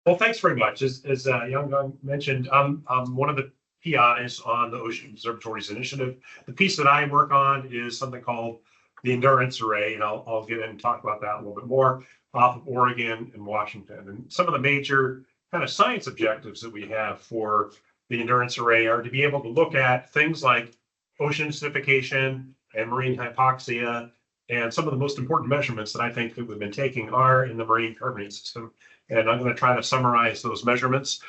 Well, thanks very much. As Young mentioned, I'm one of the PIs on the Ocean Observatories Initiative. The piece that I work on is something called the Endurance Array, and I'll get in and talk about that a little bit more, off of Oregon and Washington. And some of the major kind of science objectives that we have for the Endurance Array are to be able to look at things like ocean acidification and marine hypoxia. And some of the most important measurements that I think that we've been taking are in the marine carbonate system. And I'm going to try to summarize those measurements.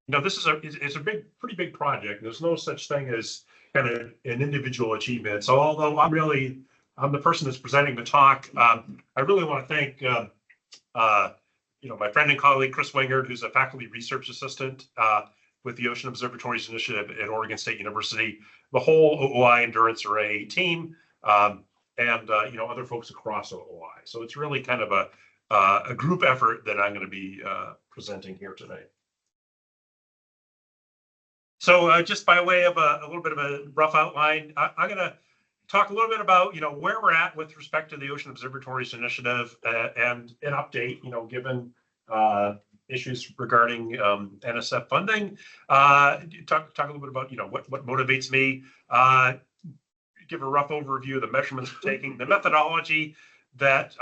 This is it's a pretty big project. There's no such thing as kind of an individual achievement. So although I'm the person that's presenting the talk, I really want to thank my friend and colleague Chris Wingard, who's a faculty research assistant with the Ocean Observatories Initiative at Oregon State University, the whole OOI Endurance Array team, and other folks across OOI. So it's really kind of a group effort that I'm going to be presenting here today. So just by way of a little bit of a rough outline, I'm going to talk a little bit about where we're at with respect to the Ocean Observatories Initiative and an update, given issues regarding NSF funding. Talk a little bit about what motivates me. Give a rough overview of the measurements we're taking, the methodology that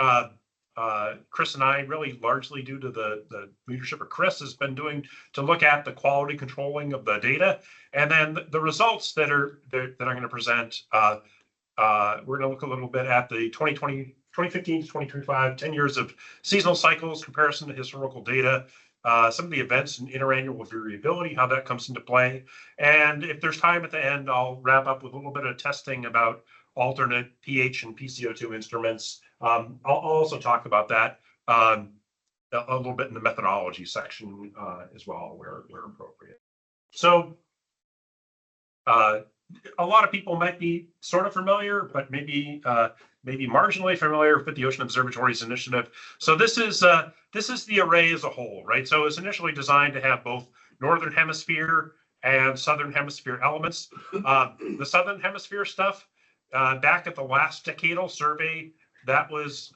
Chris and I, really largely due to the leadership of Chris, has been doing to look at the quality controlling of the data, and then the results that I'm going to present. We're going to look a little bit at the 2015 to 2025, 10 years of seasonal cycles, comparison to historical data, some of the events and interannual variability, how that comes into play. And if there's time at the end, I'll wrap up with a little bit of testing about alternate pH and PCO2 instruments. I'll also talk about that a little bit in the methodology section as well, where appropriate. So a lot of people might be sort of familiar, but maybe marginally familiar with the Ocean Observatories Initiative. So this is the array as a whole, right? So it's initially designed to have both Northern Hemisphere and Southern Hemisphere elements. The Southern Hemisphere stuff, back at the last decadal survey, that was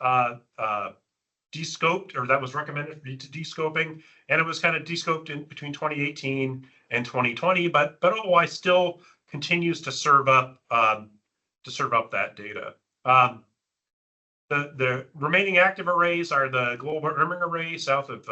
descoped, or that was recommended to descoping, and it was kind of descoped in between 2018 and 2020, but OOI still continues to serve up that data. The remaining active arrays are the Global Warming Array south of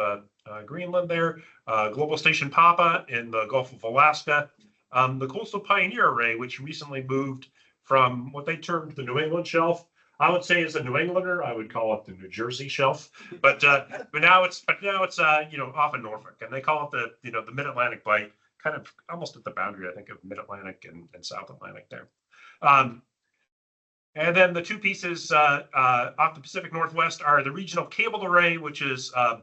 Greenland there, Global Station Papa in the Gulf of Alaska, the Coastal Pioneer Array, which recently moved from what they termed the New England Shelf. I would say as a New Englander, I would call it the New Jersey Shelf, but now it's off of Norfolk, and they call it the Mid-Atlantic Bight, kind of almost at the boundary, I think, of Mid-Atlantic and South Atlantic there. And then the two pieces off the Pacific Northwest are the Regional Cable Array, which is run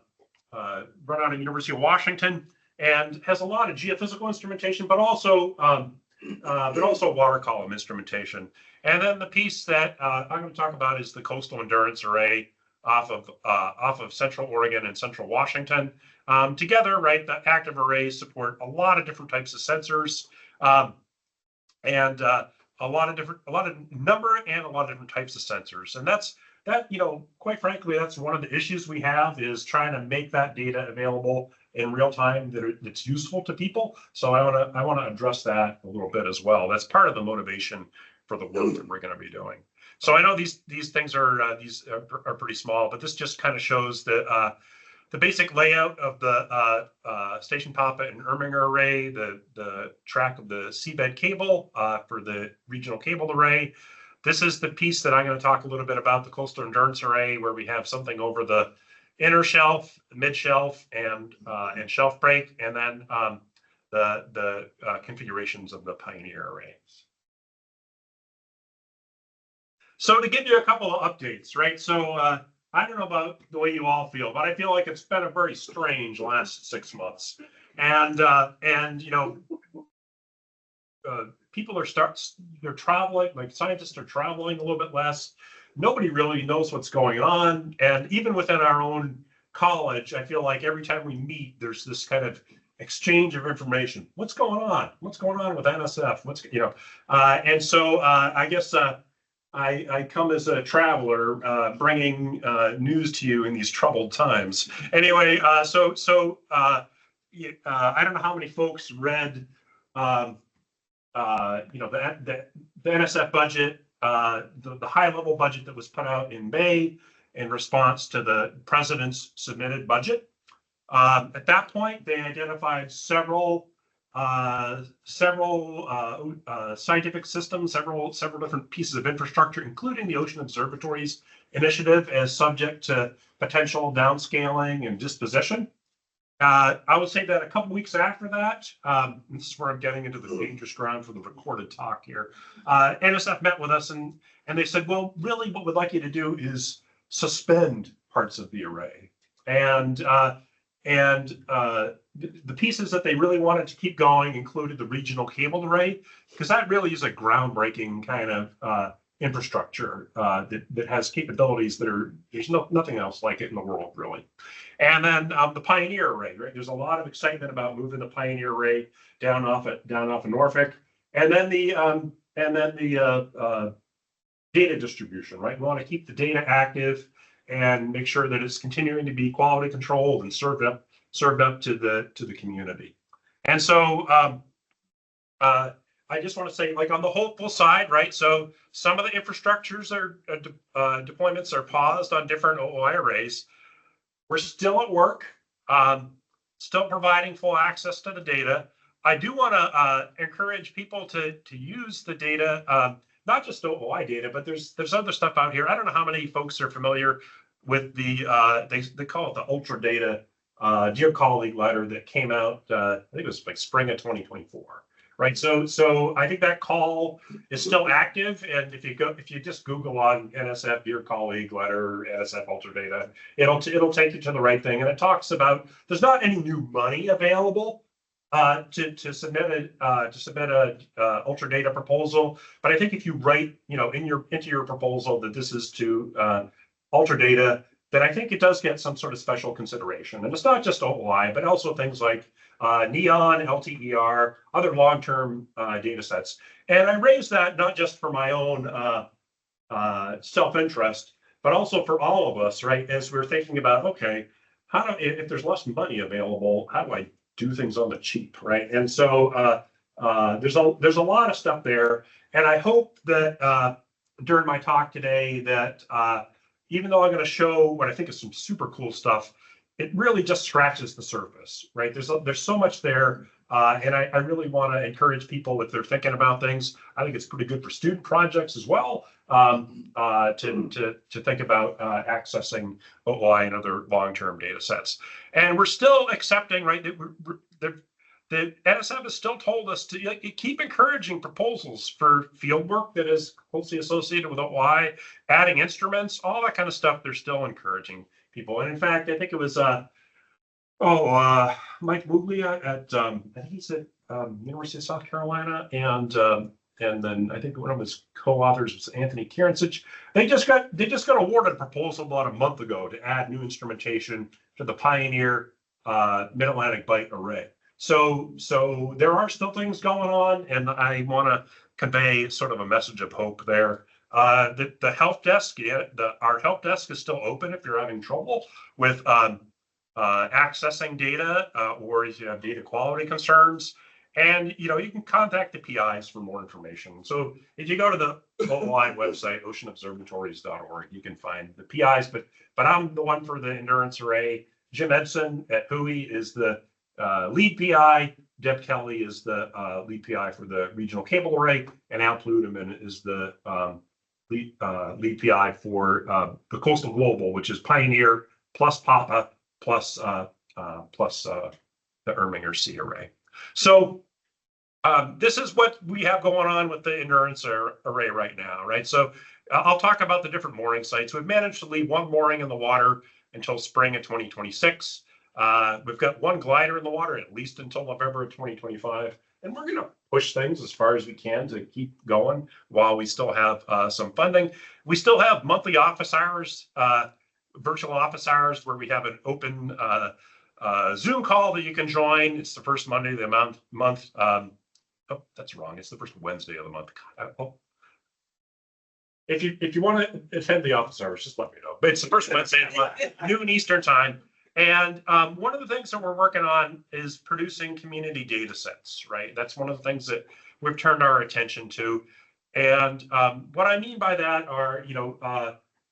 out of University of Washington and has a lot of geophysical instrumentation, but also water column instrumentation. And then the piece that I'm going to talk about is the Coastal Endurance Array off of Central Oregon and Central Washington. Together, right, the active arrays support a lot of different types of sensors, and a lot of number and a lot of different types of sensors. And that, quite frankly, that's one of the issues we have, is trying to make that data available in real time that's useful to people. So I want to address that a little bit as well. That's part of the motivation for the work that we're going to be doing. So I know these things are pretty small, but this just kind of shows the basic layout of the Station Papa and Erminger Array, the track of the seabed cable for the Regional Cable Array. This is the piece that I'm going to talk a little bit about, the Coastal Endurance Array, where we have something over the inner shelf, mid shelf, and shelf break, and then the configurations of the Pioneer Arrays. So to give you a couple of updates, right? So I don't know about the way you all feel, but I feel like it's been a very strange last 6 months, and people they're traveling, like scientists are traveling a little bit less. Nobody really knows what's going on, and even within our own college, I feel like every time we meet, there's this kind of exchange of information. What's going on? What's going on with NSF? And so I guess I come as a traveler, bringing news to you in these troubled times. Anyway, I don't know how many folks read, um, the NSF budget, the high level budget that was put out in May in response to the president's submitted budget. At that point, they identified several scientific systems, several different pieces of infrastructure, including the Ocean Observatories Initiative, as subject to potential downscaling and disposition. I would say that a couple weeks after that, this is where I'm getting into the dangerous ground for the recorded talk here. NSF met with us and they said, well, really what we'd like you to do is suspend parts of the array. And the pieces that they really wanted to keep going included the regional cable array, because that really is a groundbreaking kind of infrastructure that has capabilities that there's nothing else like it in the world, really. And then the Pioneer array, right? There's a lot of excitement about moving the Pioneer array down off of Norfolk, and then the data distribution, right? We want to keep the data active and make sure that it's continuing to be quality controlled and served up to the community. And so I just want to say, like, on the hopeful side, right? So some of the infrastructures deployments are paused on different OOI arrays. We're still at work, still providing full access to the data. I do want to encourage people to use the data, not just OOI data, but there's other stuff out here. I don't know how many folks are familiar with the they call it the Ultra Data Dear Colleague letter that came out. I think it was like spring of 2024. Right, so I think that call is still active, and if you just Google on NSF Dear Colleague letter, NSF Ultra Data, it'll take you to the right thing, and it talks about there's not any new money available to submit a Ultra Data proposal, but I think if you write into your proposal that this is to Ultra Data, then I think it does get some sort of special consideration, and it's not just OOI, but also things like NEON, LTER, other long-term data sets. And I raise that not just for my own self-interest, but also for all of us, right? As we're thinking about, okay, if there's less money available, how do I do things on the cheap, right? And so there's a lot of stuff there. And I hope that during my talk today that even though I'm going to show what I think is some super cool stuff, it really just scratches the surface, right? There's so much there, and I really want to encourage people, if they're thinking about things. I think it's pretty good for student projects as well, to think about accessing OOI and other long-term data sets. And we're still accepting, right, that the NSF has still told us to keep encouraging proposals for field work that is closely associated with OOI, adding instruments, all that kind of stuff. They're still encouraging people. And in fact, I think it was Mike Muglia at I think he's at University of South Carolina, and then I think one of his co-authors was Anthony Kieranczyk. They just got awarded a proposal about a month ago to add new instrumentation to the Pioneer Mid-Atlantic Bight Array. So there are still things going on, and I want to convey sort of a message of hope there. The help desk, our help desk is still open if you're having trouble with accessing data or if you have data quality concerns. And you can contact the PIs for more information. So if you go to the OOI website, oceanobservatories.org, you can find the PIs. But I'm the one for the endurance array. Jim Edson at HUI is the lead PI. Deb Kelly is the lead PI for the regional cable array, and Al Pluteman is the lead PI for the Coastal Global, which is Pioneer plus Papa plus the Erminger Sea array. So this is what we have going on with the endurance array right now, right? So I'll talk about the different mooring sites. We've managed to leave one mooring in the water until spring of 2026. We've got one glider in the water at least until November of 2025. And we're going to push things as far as we can to keep going while we still have some funding. We still have monthly office hours, virtual office hours, where we have an open Zoom call that you can join. It's the first Monday of the month. Oh, that's wrong. It's the first Wednesday of the month. if you want to attend the office hours, just let me know. But it's the first Wednesday of the month, noon Eastern time. And one of the things that we're working on is producing community data sets, right? That's one of the things that we've turned our attention to. And what I mean by that are,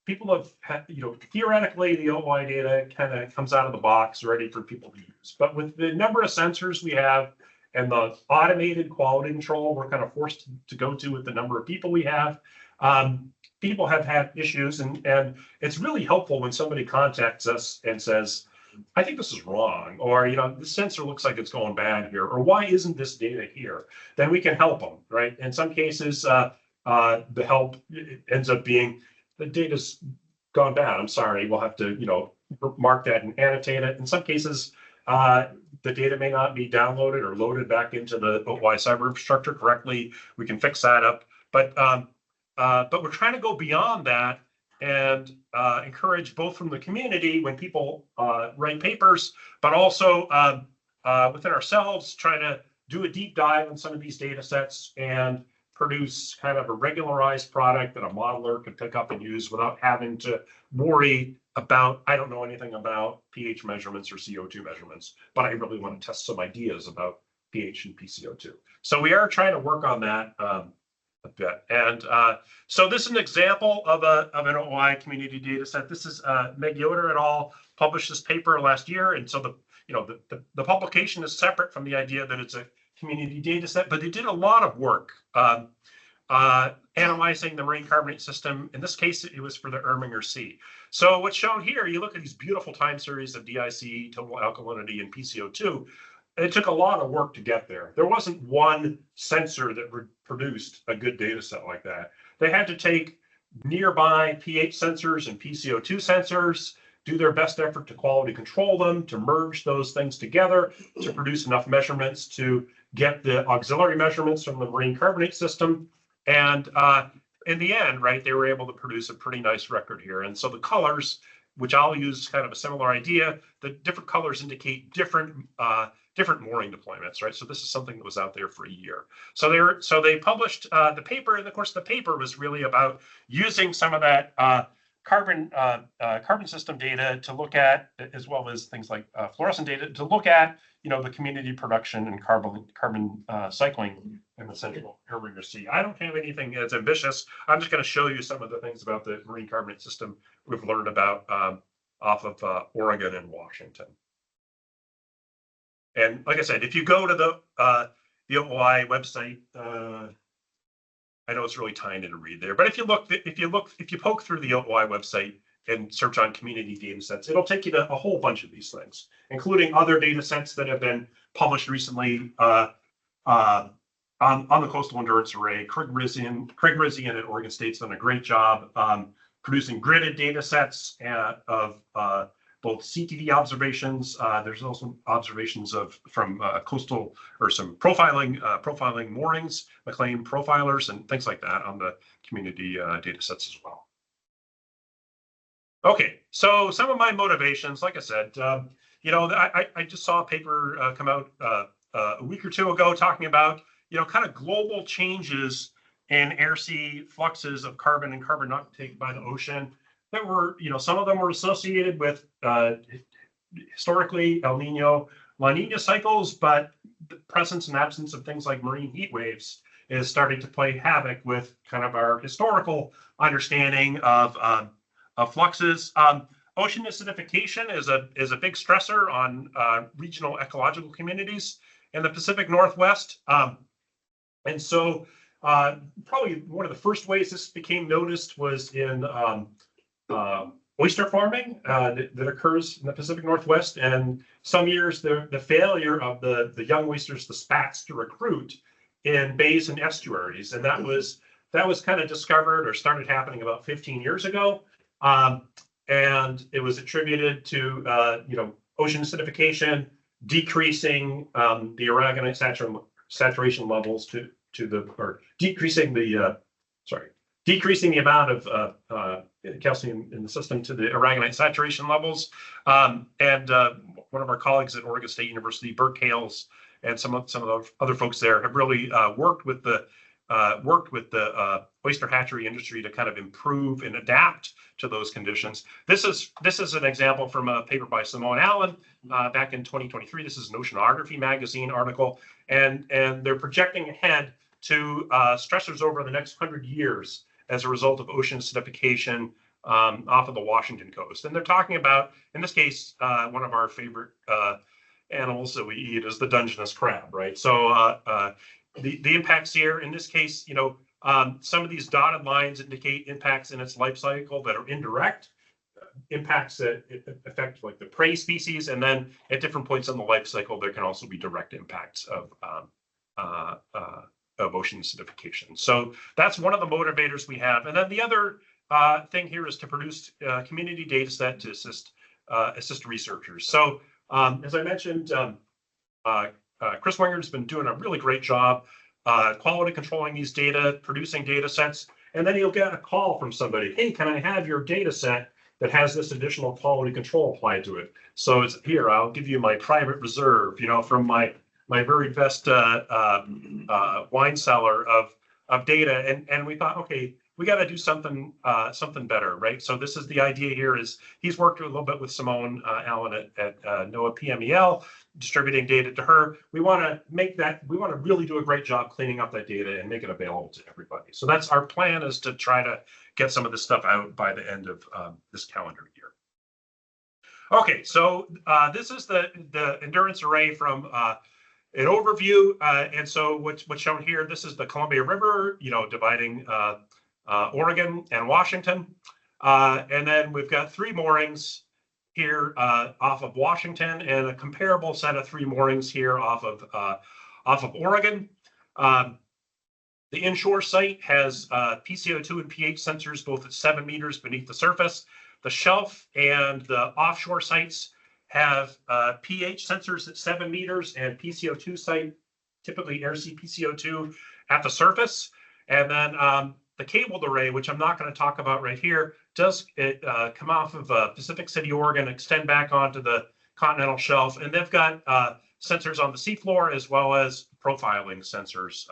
people have, theoretically, the OI data kind of comes out of the box ready for people to use. But with the number of sensors we have and the automated quality control we're kind of forced to go to with the number of people we have, people have had issues. And it's really helpful when somebody contacts us and says, I think this is wrong, or, this sensor looks like it's going bad here, or why isn't this data here? Then we can help them, right? In some cases, the help ends up being, the data's gone bad. I'm sorry, we'll have to, mark that and annotate it. In some cases, the data may not be downloaded or loaded back into the OI cyber infrastructure correctly. We can fix that up. But we're trying to go beyond that and encourage both from the community when people write papers, but also within ourselves, trying to do a deep dive on some of these data sets and produce kind of a regularized product that a modeler can pick up and use without having to worry about, I don't know anything about pH measurements or CO2 measurements, but I really want to test some ideas about pH and PCO2. So we are trying to work on that a bit. And so this is an example of an OI community data set. This is Meg Yoder et al. Published this paper last year. And so the publication is separate from the idea that it's a community data set, but they did a lot of work analyzing the marine carbonate system. In this case, it was for the Erminger Sea. So what's shown here, you look at these beautiful time series of DIC, total alkalinity, and PCO2. It took a lot of work to get there. There wasn't one sensor that produced a good data set like that. They had to take nearby pH sensors and PCO2 sensors, do their best effort to quality control them, to merge those things together, to produce enough measurements to get the auxiliary measurements from the marine carbonate system. And in the end, right, they were able to produce a pretty nice record here. And so the colors, which I'll use kind of a similar idea, the different colors indicate different mooring deployments, right? So this is something that was out there for a year. So they published the paper, and of course the paper was really about using some of that carbon system data to look at, as well as things like fluorescent data, to look at the community production and carbon cycling in the central Erminger Sea. I don't have anything that's ambitious. I'm just going to show you some of the things about the marine carbonate system we've learned about off of Oregon and Washington. And like I said, if you go to the OI website, I know it's really tiny to read there, but if you poke through the OI website and search on community data sets, it'll take you to a whole bunch of these things, including other data sets that have been published recently on the coastal endurance array. Craig Rizian at Oregon State's done a great job producing gridded data sets of both CTD observations. There's also observations from coastal, or some profiling moorings, McLean profilers, and things like that on the community data sets as well. Okay, so some of my motivations, like I said, I just saw a paper come out a week or two ago talking about, kind of global changes in air-sea fluxes of carbon and carbon uptake by the ocean that were, some of them were associated with historically El Nino, La Nina cycles, but the presence and absence of things like marine heat waves is starting to play havoc with kind of our historical understanding of fluxes. Ocean acidification is a big stressor on regional ecological communities in the Pacific Northwest. And so probably one of the first ways this became noticed was in oyster farming that occurs in the Pacific Northwest. And some years the failure of the young oysters, the spats, to recruit in bays and estuaries. And that was kind of discovered or started happening about 15 years ago. And it was attributed to ocean acidification, decreasing the aragonite saturation levels decreasing the amount of calcium in the system to the aragonite saturation levels. And one of our colleagues at Oregon State University, Bert Hales, and some of the other folks there have really worked with the worked with the oyster hatchery industry to kind of improve and adapt to those conditions. This is an example from a paper by Simone Allen back in 2023. This is an Oceanography magazine article, and they're projecting ahead to stressors over the next 100 years as a result of ocean acidification off of the Washington coast. And they're talking about, in this case, one of our favorite animals that we eat is the Dungeness crab, right? So the impacts here, in this case, some of these dotted lines indicate impacts in its life cycle that are indirect, impacts that affect like the prey species, and then at different points in the life cycle, there can also be direct impacts of ocean acidification. So that's one of the motivators we have. And then the other thing here is to produce a community data set to assist researchers. So as I mentioned, Chris Winger's been doing a really great job quality controlling these data, producing data sets, and then he'll get a call from somebody. Hey, can I have your data set that has this additional quality control applied to it? So it's here, I'll give you my private reserve, from my very best wine cellar of data. And we thought, okay, we got to do something better, right? So this is the idea here is he's worked a little bit with Simone Allen at NOAA PMEL, distributing data to her. We want to really do a great job cleaning up that data and make it available to everybody. So that's our plan, is to try to get some of this stuff out by the end of this calendar year. Okay, so this is the endurance array from an overview. And so what's shown here, this is the Columbia River, dividing Oregon and Washington. And then we've got 3 moorings here off of Washington, and a comparable set of 3 moorings here off of Oregon. The inshore site has PCO2 and pH sensors both at 7 meters beneath the surface. The shelf and the offshore sites have pH sensors at 7 meters and PCO2 site, typically air sea PCO2 at the surface. And then the cabled array, which I'm not going to talk about right here, does come off of Pacific City, Oregon, extend back onto the continental shelf. And they've got sensors on the seafloor as well as profiling sensors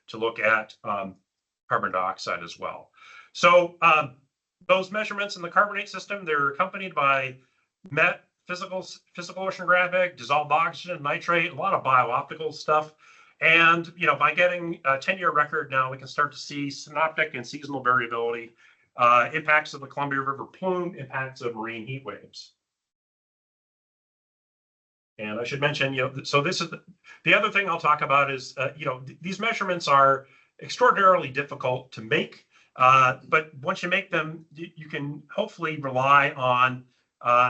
to look at carbon dioxide as well. So those measurements in the carbonate system, they're accompanied by MET, physical oceanographic, dissolved oxygen, nitrate, a lot of biooptical stuff. And by getting a 10-year record now, we can start to see synoptic and seasonal variability, impacts of the Columbia River plume, impacts of marine heat waves. And I should mention, so this is the other thing I'll talk about is, these measurements are extraordinarily difficult to make, but once you make them, you can hopefully rely on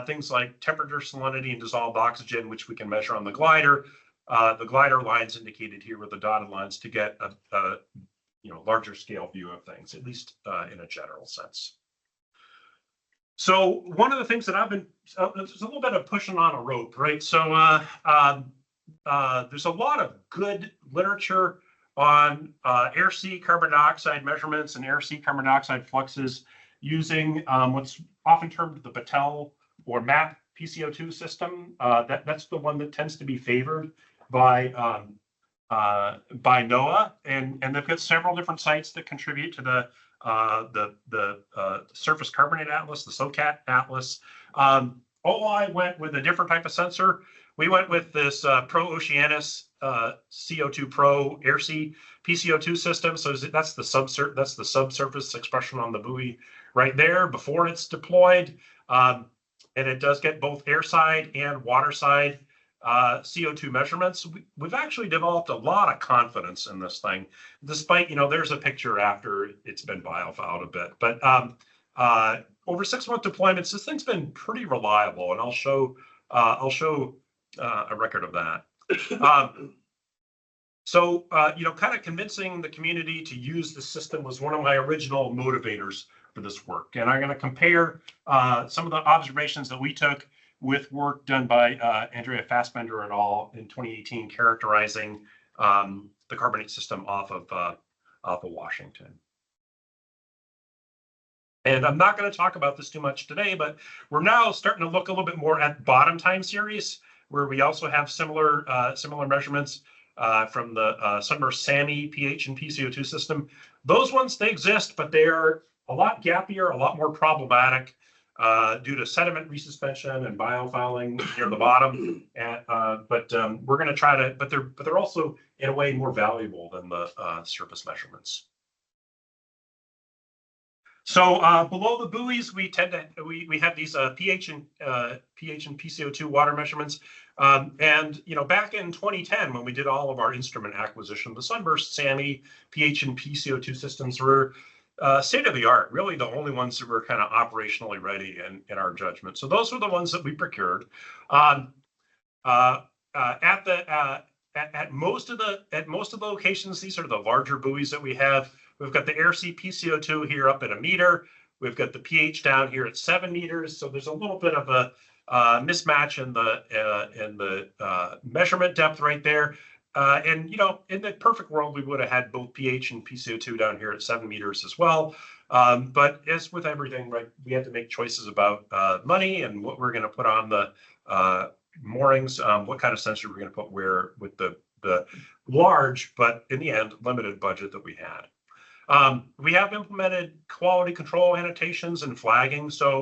things like temperature, salinity, and dissolved oxygen, which we can measure on the glider. The glider lines indicated here with the dotted lines to get a larger scale view of things, at least in a general sense. So one of the things that I've been, there's a little bit of pushing on a rope, right? So there's a lot of good literature on air sea carbon dioxide measurements and air sea carbon dioxide fluxes using what's often termed the Battelle or MAP PCO2 system. That's the one that tends to be favored by NOAA, and they've got several different sites that contribute to the Surface Carbonate Atlas, the SOCAT Atlas. OI went with a different type of sensor. We went with this Pro Oceanus CO2 Pro Air Sea PCO2 system. So that's the subsurface expression on the buoy right there before it's deployed, and it does get both airside and waterside CO2 measurements. We've actually developed a lot of confidence in this thing, despite, there's a picture after it's been biofouled a bit. But over 6-month deployments, this thing's been pretty reliable, and I'll show a record of that. So kind of convincing the community to use the system was one of my original motivators for this work. And I'm going to compare some of the observations that we took with work done by Andrea Fassbender et al. In 2018, characterizing the carbonate system off of Washington. And I'm not going to talk about this too much today, but we're now starting to look a little bit more at bottom time series, where we also have similar measurements. from the Sunburst SAMI pH and PCO2 system. Those ones, they exist, but they are a lot gappier, a lot more problematic due to sediment resuspension and biofouling near the bottom. And, we're going to try to, but they're also in a way more valuable than the surface measurements. So below the buoys, we tend to we have these pH and PCO2 water measurements. And back in 2010, when we did all of our instrument acquisition, the Sunburst SAMI pH and PCO2 systems were state of the art, really the only ones that were kind of operationally ready in our judgment. So those were the ones that we procured. At most of the locations, these are the larger buoys that we have. We've got the AirC PCO2 here up at 1 meter. We've got the pH down here at 7 meters. So there's a little bit of a mismatch in the measurement depth right there. And in the perfect world, we would have had both pH and PCO2 down here at 7 meters as well. But as with everything, right, we had to make choices about money and what we're going to put on the moorings, what kind of sensor we're going to put where with the large, but in the end, limited budget that we had. We have implemented quality control annotations and flagging. So,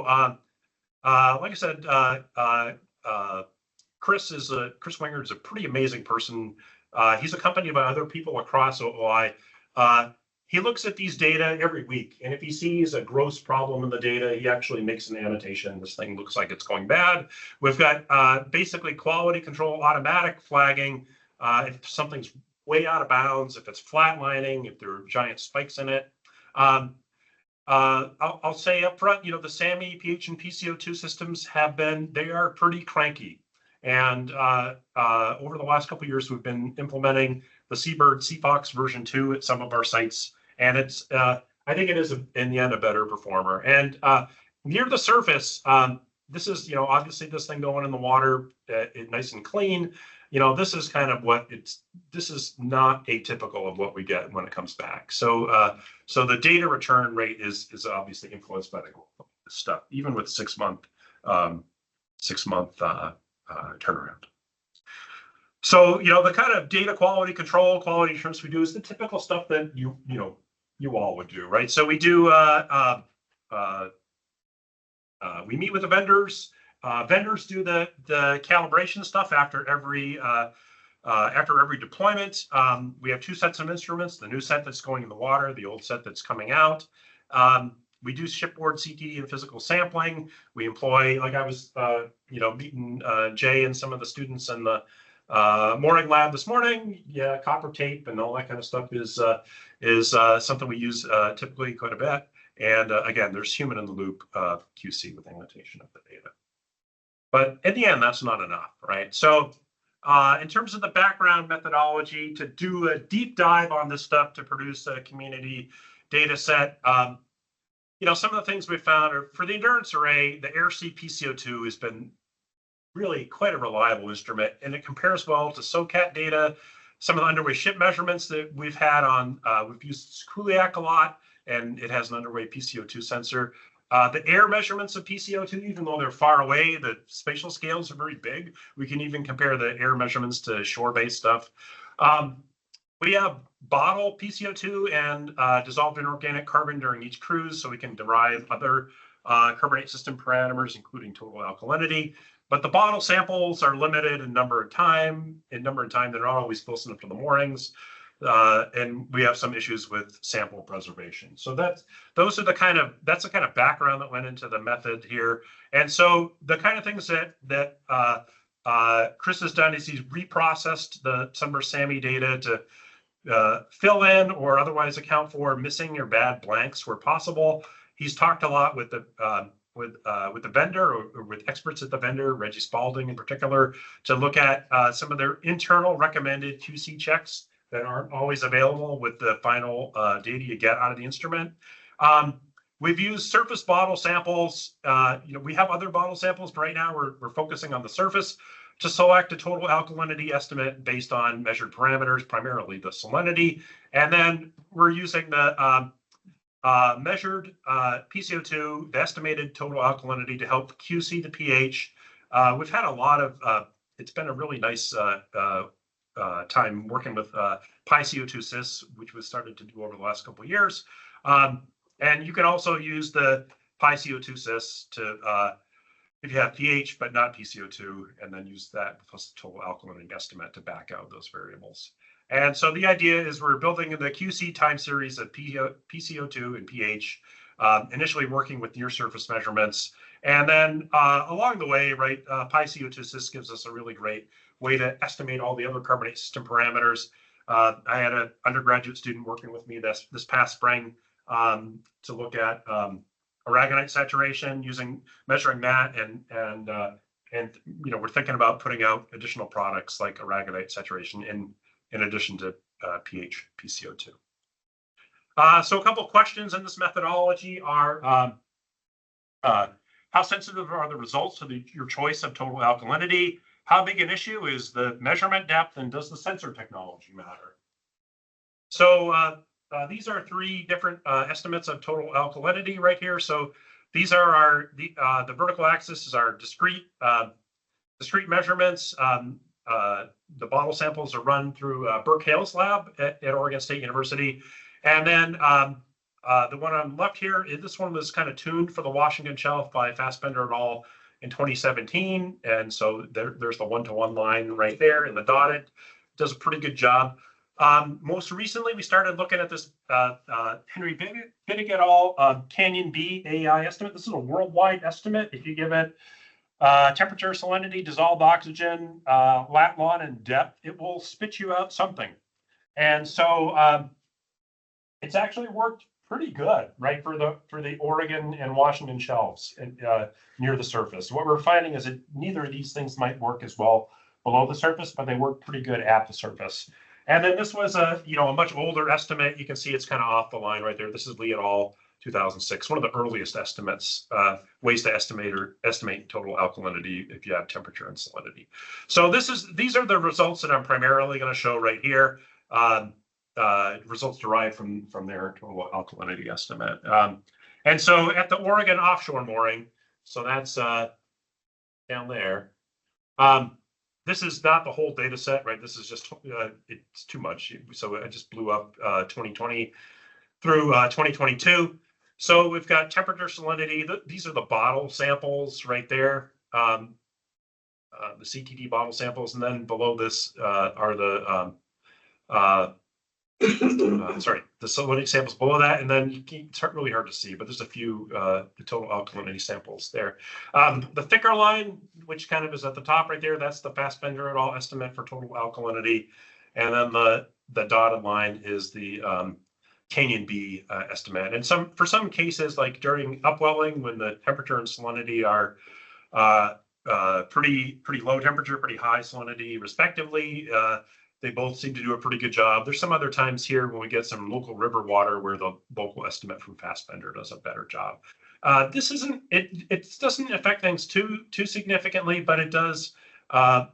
like I said, Chris Winger is a pretty amazing person. He's accompanied by other people across OOI. He looks at these data every week, and if he sees a gross problem in the data, he actually makes an annotation. This thing looks like it's going bad. We've got basically quality control, automatic flagging. If something's way out of bounds, if it's flatlining, if there are giant spikes in it. I'll say up front, the SAMI pH and PCO2 systems they are pretty cranky. And over the last couple of years, we've been implementing the Seabird CFOX version 2 at some of our sites. And it's, I think it is in the end a better performer. And near the surface, this is, obviously this thing going in the water, nice and clean. This is kind of this is not atypical of what we get when it comes back. So so the data return rate is obviously influenced by the stuff, even with 6 month turnaround. So the kind of data quality control, quality assurance we do is the typical stuff that you all would do, right? So we do we meet with the vendors. Vendors do the calibration stuff after every deployment. We have 2 sets of instruments: the new set that's going in the water, the old set that's coming out. We do shipboard CTD and physical sampling. We employ, like I was, meeting Jay and some of the students in the mooring lab this morning. Yeah, copper tape and all that kind of stuff is something we use typically quite a bit. And again, there's human in the loop QC with annotation of the data. But in the end, that's not enough, right? So in terms of the background methodology to do a deep dive on this stuff to produce a community data set, some of the things we found are for the endurance array, the AirC PCO2 has been really quite a reliable instrument, and it compares well to SOCAT data. Some of the underway ship measurements that we've had on, we've used Kuliak a lot, and it has an underway PCO2 sensor. The air measurements of PCO2, even though they're far away, the spatial scales are very big. We can even compare the air measurements to shore-based stuff. We have bottle PCO2 and dissolved inorganic carbon during each cruise, so we can derive other carbonate system parameters, including total alkalinity. But the bottle samples are limited in number and time. They're not always close enough to the moorings. And we have some issues with sample preservation. So that's the kind of background that went into the method here. And so the kind of things that Chris has done is he's reprocessed the Sunburst SAMI data to fill in or otherwise account for missing or bad blanks where possible. He's talked a lot with the vendor or with experts at the vendor, Reggie Spalding in particular, to look at some of their internal recommended QC checks that aren't always available with the final data you get out of the instrument. We've used surface bottle samples. We have other bottle samples, but right now we're focusing on the surface to select a total alkalinity estimate based on measured parameters, primarily the salinity. And then we're using the measured PCO2, the estimated total alkalinity, to help QC the pH. We've had a lot of, it's been a really nice time working with PyCO2sys, which was started to do over the last couple of years. And you can also use the PyCO2sys to if you have pH but not PCO2, and then use that plus the total alkalinity estimate to back out those variables. And so the idea is we're building the QC time series of PCO2 and pH, initially working with near surface measurements. And then along the way, right, PyCO2sys gives us a really great way to estimate all the other carbonate system parameters. I had an undergraduate student working with me this past spring to look at aragonite saturation measuring that, and we're thinking about putting out additional products like aragonite saturation in addition to pH PCO2. So a couple of questions in this methodology are how sensitive are the results to your choice of total alkalinity? How big an issue is the measurement depth, and does the sensor technology matter? So these are three different estimates of total alkalinity right here. So these are the vertical axis is our discrete measurements. The bottle samples are run through Burke Hale's lab at Oregon State University. And then the one on the left here, this one was kind of tuned for the Washington shelf by Fassbender et al. In 2017. And so there's the one-to-one line right there, and the dotted does a pretty good job. Most recently, we started looking at this Henry Bittig et al. Canyon B AEI estimate. This is a worldwide estimate. If you give it temperature, salinity, dissolved oxygen, lat long, and depth, it will spit you out something. And so it's actually worked pretty good, right, for the Oregon and Washington shelves near the surface. What we're finding is that neither of these things might work as well below the surface, but they work pretty good at the surface. And then this was a much older estimate. You can see it's kind of off the line right there. This is Lee et al. 2006, one of the earliest estimates, ways to estimate total alkalinity if you have temperature and salinity. So these are the results that I'm primarily going to show right here. Results derived from their total alkalinity estimate. And so at the Oregon offshore mooring, so that's down there. This is not the whole data set, right? This is just, it's too much. So I just blew up 2020 through 2022. So we've got temperature, salinity. These are the bottle samples right there, the CTD bottle samples. And then below this are the the salinity samples below that, and then it's really hard to see, but there's a few the total alkalinity samples there. The thicker line, which kind of is at the top right there, that's the Fassbender et al. Estimate for total alkalinity, and then the dotted line is the Canyon B estimate. And for some cases, like during upwelling, when the temperature and salinity are pretty low temperature, pretty high salinity, respectively. They both seem to do a pretty good job. There's some other times here when we get some local river water where the local estimate from Fassbender does a better job. This isn't it doesn't affect things too significantly, but it does when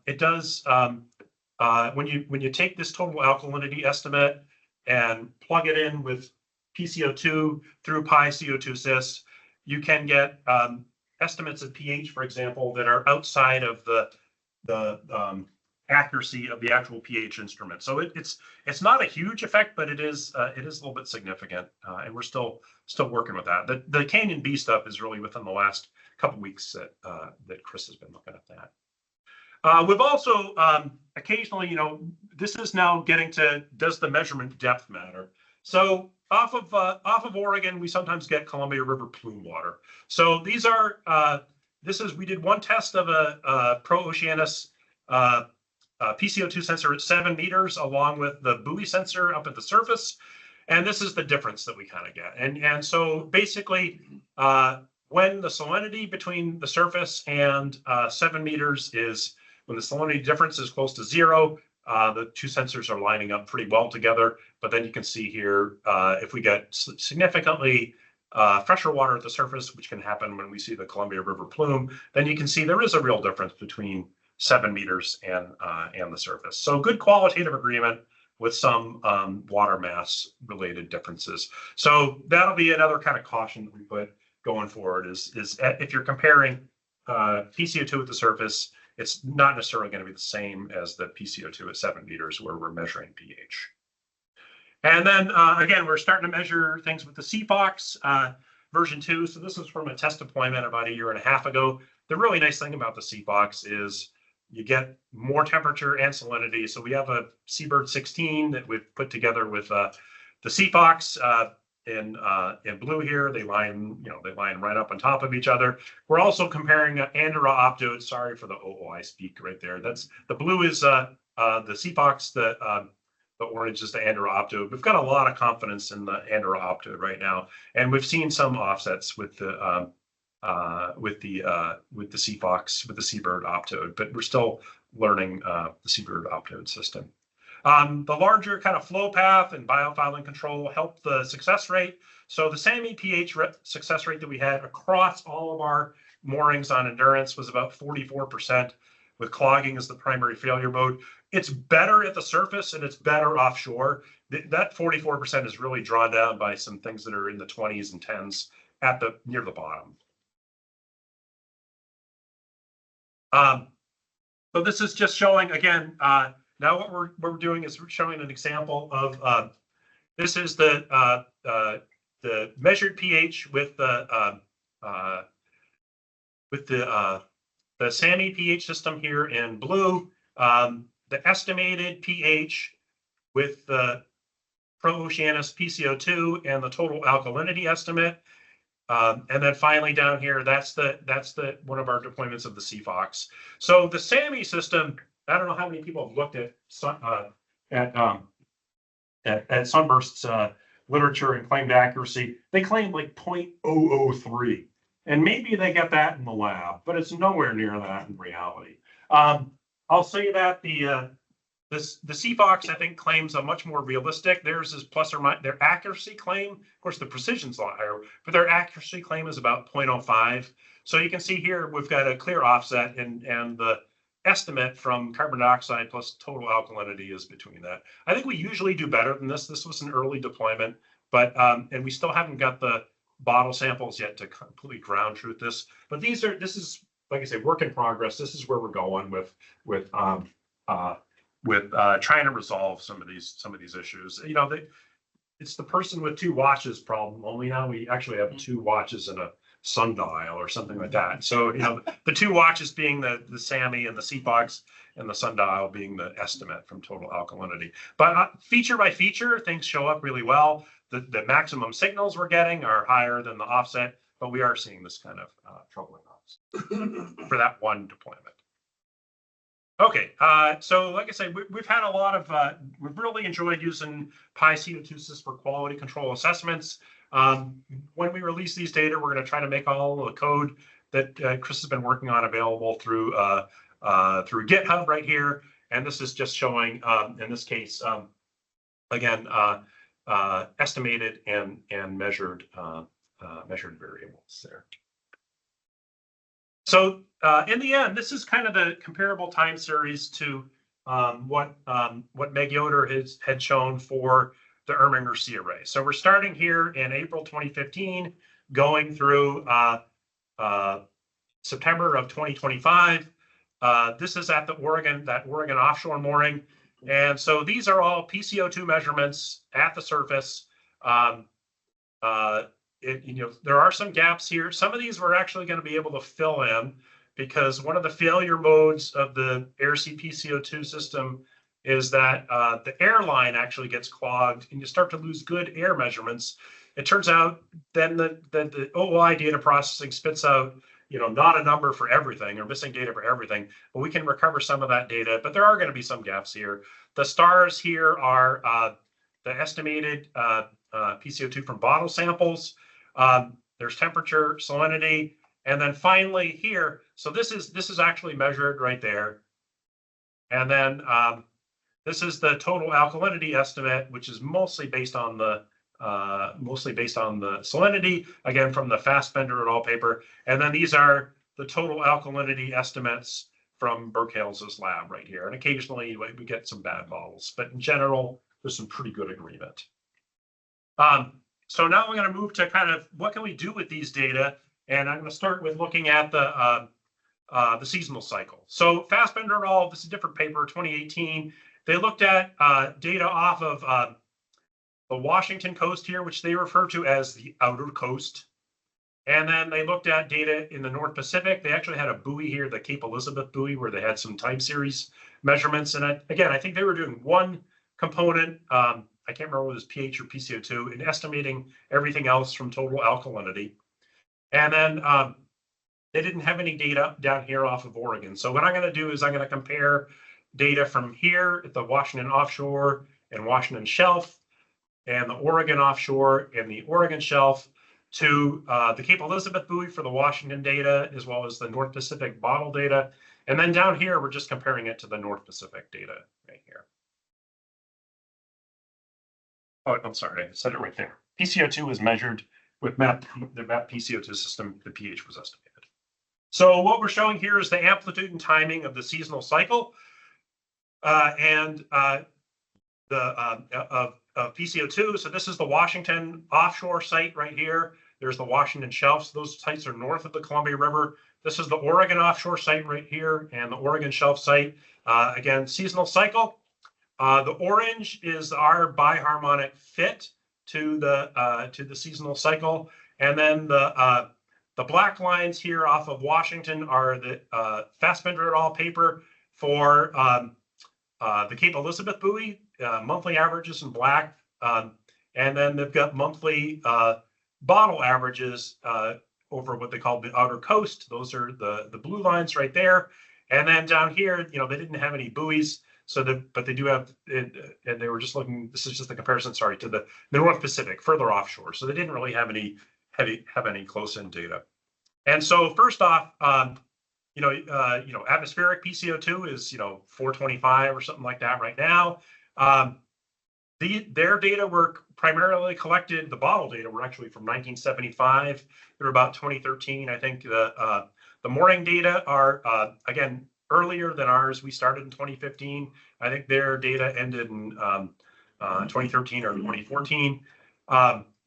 you take this total alkalinity estimate and plug it in with PCO2 through PyCO2sys, you can get estimates of pH, for example, that are outside of the accuracy of the actual pH instrument. So it's not a huge effect, but it is a little bit significant, and we're still working with that. The Canyon B stuff is really within the last couple weeks that Chris has been looking at that. We've also occasionally, this is now getting to, does the measurement depth matter? So off of Oregon, we sometimes get Columbia River plume water. So these are we did one test of a Pro Oceanus PCO2 sensor at 7 meters along with the buoy sensor up at the surface. And this is the difference that we kind of get. And so basically, when the salinity between the surface and 7 meters is, when the salinity difference is close to 0, the two sensors are lining up pretty well together. But then you can see here, if we get significantly fresher water at the surface, which can happen when we see the Columbia River plume, then you can see there is a real difference between 7 meters and the surface. So good qualitative agreement with some water mass related differences. So that'll be another kind of caution that we put going forward is if you're comparing PCO2 at the surface, it's not necessarily going to be the same as the PCO2 at 7 meters where we're measuring pH. And then again, we're starting to measure things with the CFOX version 2. So this is from a test deployment about 1.5 years ago. The really nice thing about the CFOX is you get more temperature and salinity. So we have a Seabird 16 that we've put together with the CFOX in blue here. They line right up on top of each other. We're also comparing Andorra Optode. Sorry for the I speak right there. That's the blue is the CFOX. The orange is the Andorra Optode. We've got a lot of confidence in the Andorra Optode right now, and we've seen some offsets with the CFOX, with the Seabird Optode, but we're still learning the Seabird Optode system. The larger kind of flow path and biofouling control help the success rate. So the SAMI pH success rate that we had across all of our moorings on Endurance was about 44%, with clogging as the primary failure mode. It's better at the surface and it's better offshore. That 44% is really drawn down by some things that are in the 20s and 10s at near the bottom. So this is just showing again. Now what we're doing is we're showing an example of this is the measured pH with the SAMI pH system here in blue, the estimated pH with the Pro-Oceanus PCO2 and the total alkalinity estimate. And then finally down here, that's one of our deployments of the CFOX. So the SAMI system, I don't know how many people have looked at Sunburst's literature and claimed accuracy. They claim like 0.003. And maybe they get that in the lab, but it's nowhere near that in reality. I'll say that the CFOX, I think, claims a much more realistic. Theirs is plus or minus, their accuracy claim, of course, the precision's a lot higher, but their accuracy claim is about 0.05. So you can see here, we've got a clear offset, and the estimate from carbon dioxide plus total alkalinity is between that. I think we usually do better than this. This was an early deployment, but and we still haven't got the bottle samples yet to completely ground truth this. But this is, like I say, work in progress. This is where we're going with trying to resolve some of these issues. You know, it's the person with 2 watches problem. Only now we actually have 2 watches and a sundial or something like that. So, you know, the 2 watches being the SAMI and the CFOX, and the sundial being the estimate from total alkalinity. But feature by feature, things show up really well. The maximum signals we're getting are higher than the offset, but we are seeing this kind of troubling offset for that one deployment. Okay, so like I say, we've had a lot of, we've really enjoyed using PyCO2sys for quality control assessments. When we release these data, we're going to try to make all the code that Chris has been working on available through GitHub right here. And this is just showing, in this case, again, estimated and measured variables there. So in the end, this is kind of the comparable time series to what Meg Yoder had shown for the Erminger Sea Array. So we're starting here in April 2015, going through September of 2025. This is at that Oregon offshore mooring. And so these are all PCO2 measurements at the surface. There are some gaps here. Some of these we're actually going to be able to fill in, because one of the failure modes of the air-sea PCO2 system is that the air line actually gets clogged and you start to lose good air measurements. It turns out then the OOI data processing spits out, not a number for everything or missing data for everything, but we can recover some of that data. But there are going to be some gaps here. The stars here are the estimated PCO2 from bottle samples. There's temperature, salinity, and then finally here. So this is actually measured right there. And then this is the total alkalinity estimate, which is mostly based on the salinity, again from the Fassbender et al. Paper. And then these are the total alkalinity estimates from Burke-Hales' lab right here. And occasionally we get some bad models, but in general, there's some pretty good agreement. So now we're going to move to kind of what can we do with these data, and I'm going to start with looking at the the seasonal cycle. So Fassbender et al., this is a different paper, 2018. They looked at data off of the Washington coast here, which they refer to as the outer coast. And then they looked at data in the North Pacific. They actually had a buoy here, the Cape Elizabeth buoy, where they had some time series measurements. And again, I think they were doing one component, I can't remember whether it was pH or PCO2, and estimating everything else from total alkalinity. And then they didn't have any data down here off of Oregon. So what I'm going to do is I'm going to compare data from here at the Washington offshore and Washington shelf, and the Oregon offshore and the Oregon shelf, to the Cape Elizabeth buoy for the Washington data, as well as the North Pacific bottle data. And then down here, we're just comparing it to the North Pacific data right here. Oh, I'm sorry, I said it right there. PCO2 was measured with the MAP PCO2 system, the pH was estimated. So what we're showing here is the amplitude and timing of the seasonal cycle of PCO2. So this is the Washington offshore site right here. There's the Washington shelf. So those sites are north of the Columbia River. This is the Oregon offshore site right here, and the Oregon shelf site. Again, seasonal cycle. The orange is our biharmonic fit to the seasonal cycle, and then the black lines here off of Washington are the Fassbender et al. Paper for the Cape Elizabeth buoy, monthly averages in black, and then they've got monthly bottle averages over what they call the outer coast. Those are the blue lines right there. And then down here, they didn't have any buoys, but they do have, and they were just looking. This is just a comparison, sorry, to the North Pacific, further offshore. So they didn't really have any close-in data. And so first off, atmospheric PCO2 is 425 or something like that right now. Their data were primarily collected. The bottle data were actually from 1975 through about 2013. I think the morning data are again earlier than ours. We started in 2015. I think their data ended in 2013 or 2014.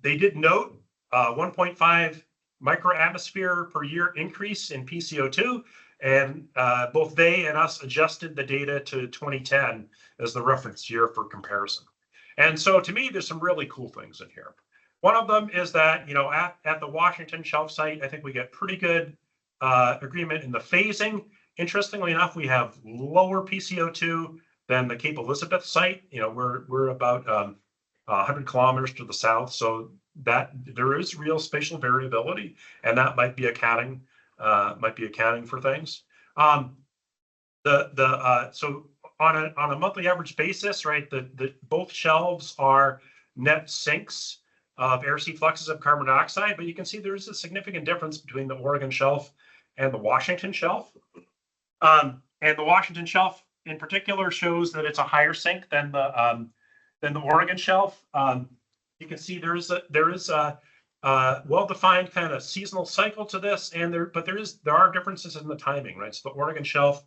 They did note 1.5 microatmosphere per year increase in PCO2, and both they and us adjusted the data to 2010 as the reference year for comparison. And so to me, there's some really cool things in here. One of them is that, at the Washington shelf site, I think we get pretty good agreement in the phasing. Interestingly enough, we have lower PCO2 than the Cape Elizabeth site. We're about 100 kilometers to the south, so that there is real spatial variability, and that might be accounting for things. So on a monthly average basis, right, both shelves are net sinks of air sea fluxes of carbon dioxide, but you can see there is a significant difference between the Oregon shelf and the Washington shelf. And the Washington shelf in particular shows that it's a higher sink than the Oregon shelf. You can see there is a well-defined kind of seasonal cycle to this, but there are differences in the timing, right? So the Oregon shelf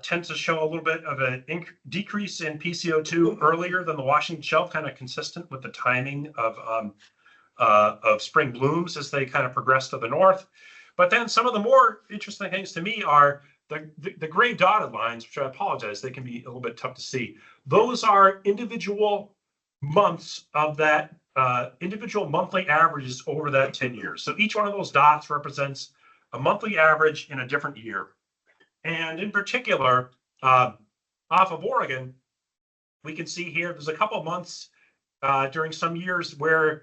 tends to show a little bit of a decrease in PCO2 earlier than the Washington shelf, kind of consistent with the timing of spring blooms as they kind of progress to the north. But then some of the more interesting things to me are the gray dotted lines, which I apologize, they can be a little bit tough to see. Those are individual months of that individual monthly averages over that 10 years. So each one of those dots represents a monthly average in a different year. And in particular, off of Oregon, we can see here there's a couple months during some years where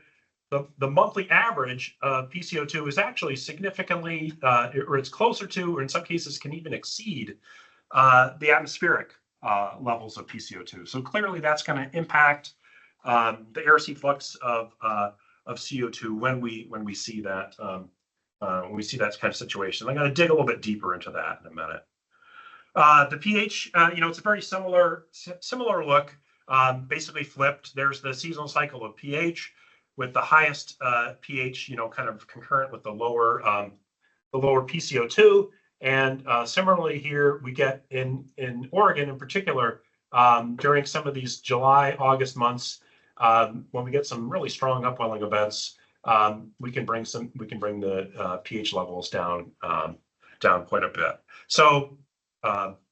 the monthly average of PCO2 is actually significantly, or it's closer to, or in some cases can even exceed the atmospheric levels of PCO2. So clearly that's going to impact the air sea flux of CO2 when we see that kind of situation. I'm going to dig a little bit deeper into that in a minute. The pH, it's a very similar look, basically flipped. There's the seasonal cycle of pH with the highest pH, kind of concurrent with the lower PCO2. And similarly here, we get in Oregon in particular, during some of these July, August months, when we get some really strong upwelling events, we can bring the pH levels down down quite a bit. So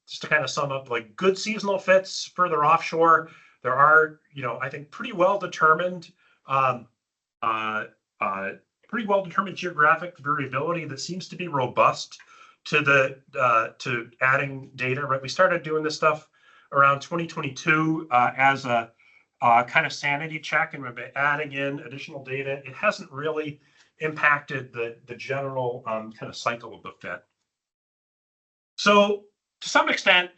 just to kind of sum up, like good seasonal fits further offshore. There are, I think pretty well determined geographic variability that seems to be robust to to adding data. Right, we started doing this stuff around 2022 as a kind of sanity check, and we've been adding in additional data. It hasn't really impacted the general kind of cycle of the fit. So to some extent,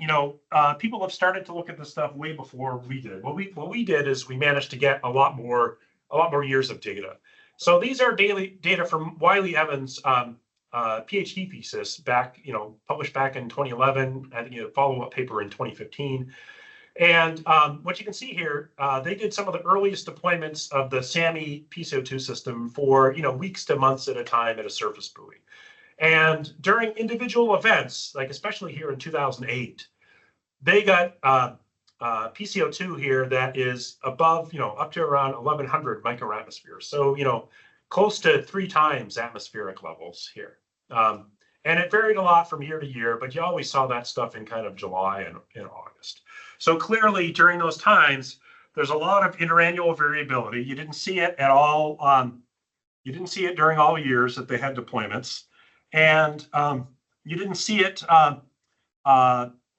people have started to look at this stuff way before we did. What we did is we managed to get a lot more years of data. So these are daily data from Wiley Evans' PhD thesis back, published back in 2011. I think a follow-up paper in 2015. And what you can see here, they did some of the earliest deployments of the SAMI PCO2 system for weeks to months at a time at a surface buoy. And during individual events, like especially here in 2008, they got PCO2 here that is above, up to around 1,100 microatmospheres. So, close to 3 times atmospheric levels here. And it varied a lot from year to year, but you always saw that stuff in kind of July and August. So clearly during those times, there's a lot of interannual variability. You didn't see it at all. You didn't see it during all years that they had deployments. And you didn't see it,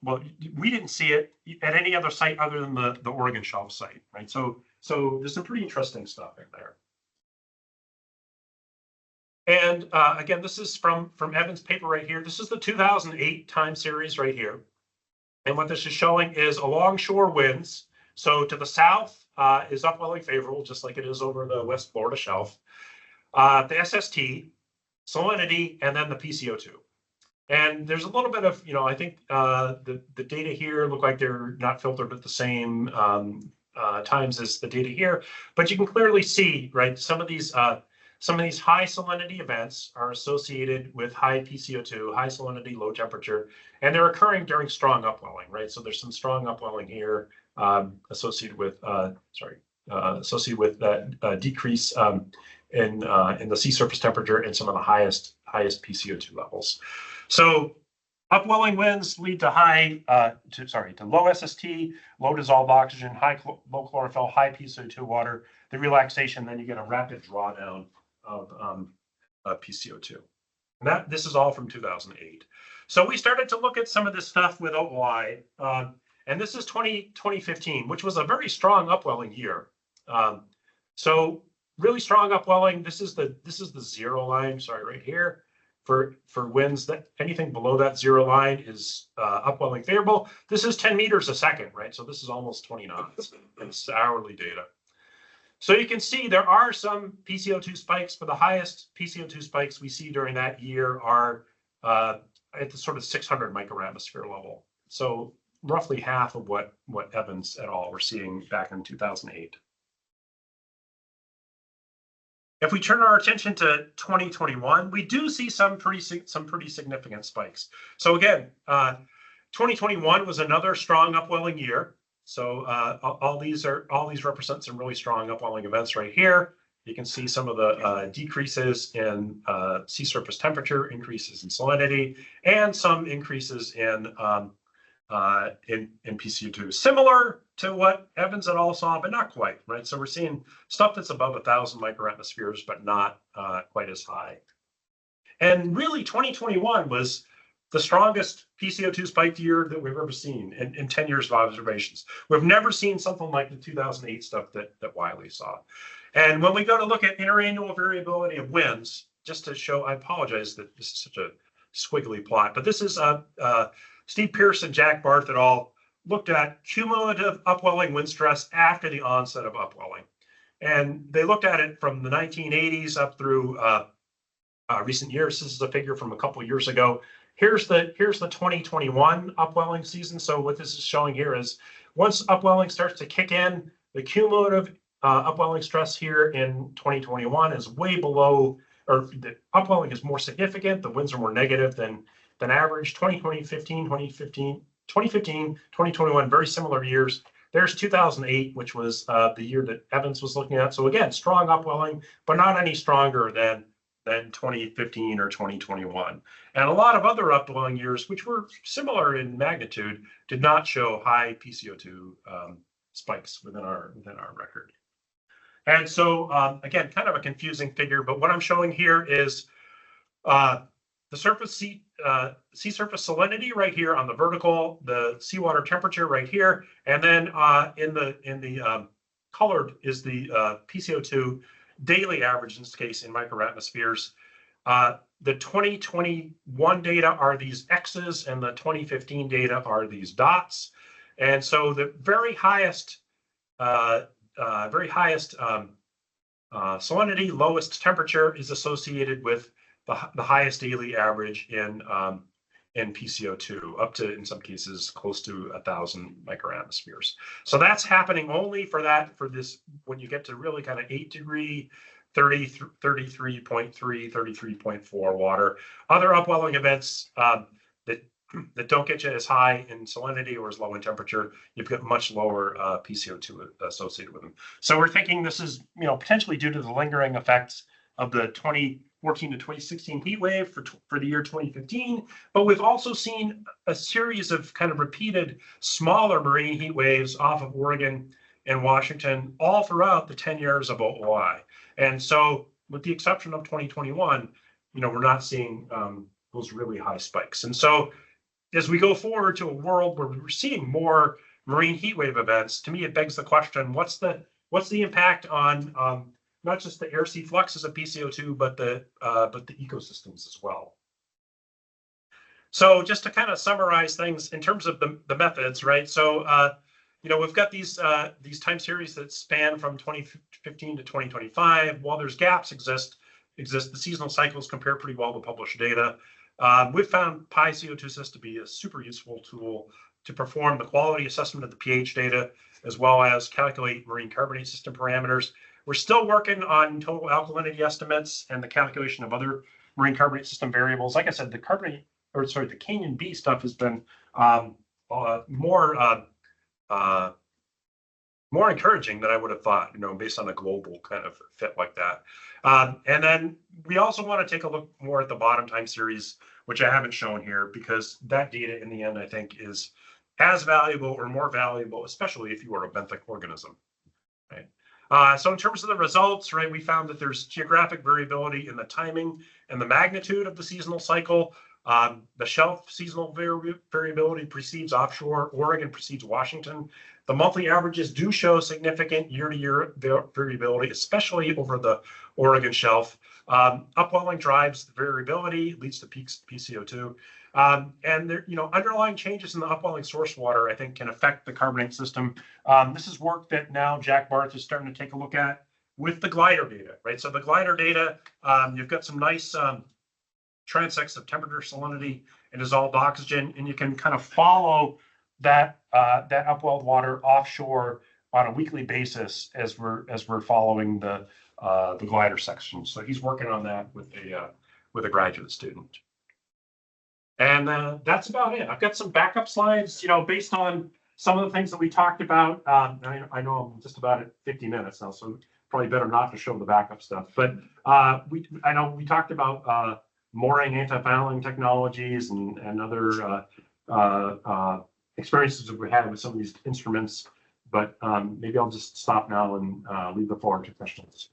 well, we didn't see it at any other site other than the Oregon Shelf site, right? So there's some pretty interesting stuff in there. And again, this is from Evan's paper right here. This is the 2008 time series right here. And what this is showing is alongshore winds. So to the south is upwelling favorable, just like it is over the West Florida Shelf. The SST, salinity, and then the PCO2. And there's a little bit of, I think the data here look like they're not filtered at the same times as the data here, but you can clearly see, right, some of these high salinity events are associated with high PCO2, high salinity, low temperature, and they're occurring during strong upwelling, right? So there's some strong upwelling here associated with that decrease in the sea surface temperature and some of the highest PCO2 levels. So upwelling winds lead to low SST, low dissolved oxygen, low chlorophyll, high PCO2 water. The relaxation, then you get a rapid drawdown of PCO2. And this is all from 2008. So we started to look at some of this stuff with OOI, and this is 2015, which was a very strong upwelling year. So really strong upwelling. This is the zero line. Sorry, right here. For winds that anything below that zero line is upwelling favorable. This is 10 meters a second, right? So this is almost 20 knots. It's hourly data. So you can see there are some PCO2 spikes, but the highest PCO2 spikes we see during that year are at the sort of 600 microatmosphere level. So roughly half of what Evans et al. Were seeing back in 2008. If we turn our attention to 2021, we do see some pretty significant spikes. So again, 2021 was another strong upwelling year. So all these represent some really strong upwelling events right here. You can see some of the decreases in sea surface temperature, increases in salinity, and some increases in PCO2, similar to what Evans et al. Saw, but not quite, right? So we're seeing stuff that's above 1,000 microatmospheres, but not quite as high. And really, 2021 was the strongest PCO2 spiked year that we've ever seen in 10 years of observations. We've never seen something like the 2008 stuff that Wiley saw. And when we go to look at interannual variability of winds, just to show, I apologize that this is such a squiggly plot, but this is Steve Pierce and Jack Barth et al. Looked at cumulative upwelling wind stress after the onset of upwelling. And they looked at it from the 1980s up through recent years. This is a figure from a couple of years ago. Here's the 2021 upwelling season. So what this is showing here is once upwelling starts to kick in, the cumulative upwelling stress here in 2021 is way below, or the upwelling is more significant. The winds are more negative than average. 2015, 2021, very similar years. There's 2008, which was the year that Evans was looking at. So again, strong upwelling, but not any stronger than than 2015 or 2021. And a lot of other upwelling years, which were similar in magnitude, did not show high PCO2 spikes within our record. And so again, kind of a confusing figure, but what I'm showing here is the surface sea surface salinity right here on the vertical, the seawater temperature right here, and then in the colored is the PCO2 daily average, in this case in microatmospheres. The 2021 data are these X's, and the 2015 data are these dots. And so the very highest salinity, lowest temperature is associated with the highest daily average in PCO2, up to, in some cases, close to 1,000 microatmospheres. So that's happening only for this, when you get to really kind of 8 degree, 33.3, 33.4 water. Other upwelling events that don't get you as high in salinity or as low in temperature, you've got much lower PCO2 associated with them. So we're thinking this is, potentially due to the lingering effects of the 2014 to 2016 heat wave for the year 2015, but we've also seen a series of kind of repeated smaller marine heat waves off of Oregon and Washington all throughout the 10 years of OOI. And so with the exception of 2021, we're not seeing those really high spikes. And so as we go forward to a world where we're seeing more marine heat wave events, to me, it begs the question, what's the impact on not just the air-sea fluxes of PCO2, but the ecosystems as well. So just to kind of summarize things in terms of the methods, right? So we've got these time series that span from 2015 to 2025. While there's gaps exist, the seasonal cycles compare pretty well to published data. We've found PiCO2sys to be a super useful tool to perform the quality assessment of the pH data, as well as calculate marine carbonate system parameters. We're still working on total alkalinity estimates and the calculation of other marine carbonate system variables. Like I said, the Canyon B stuff has been more encouraging than I would have thought, based on a global kind of fit like that. And then we also want to take a look more at the bottom time series, which I haven't shown here, because that data in the end, I think, is as valuable or more valuable, especially if you are a benthic organism, right? So in terms of the results, right, we found that there's geographic variability in the timing and the magnitude of the seasonal cycle. The shelf seasonal variability precedes offshore. Oregon precedes Washington. The monthly averages do show significant year-to-year variability, especially over the Oregon shelf. Upwelling drives the variability, leads to peaks PCO2. And there, underlying changes in the upwelling source water, I think, can affect the carbonate system. This is work that now Jack Barth is starting to take a look at with the glider data, right? So the glider data, you've got some nice transects of temperature, salinity, and dissolved oxygen, and you can kind of follow that upwelled water offshore on a weekly basis as we're following the glider section. So he's working on that with a graduate student. And that's about it. I've got some backup slides, based on some of the things that we talked about. I know I'm just about at 50 minutes now, so probably better not to show the backup stuff. But I know we talked about mooring anti-fouling technologies and other experiences that we had with some of these instruments. But maybe I'll just stop now and leave the floor to questions.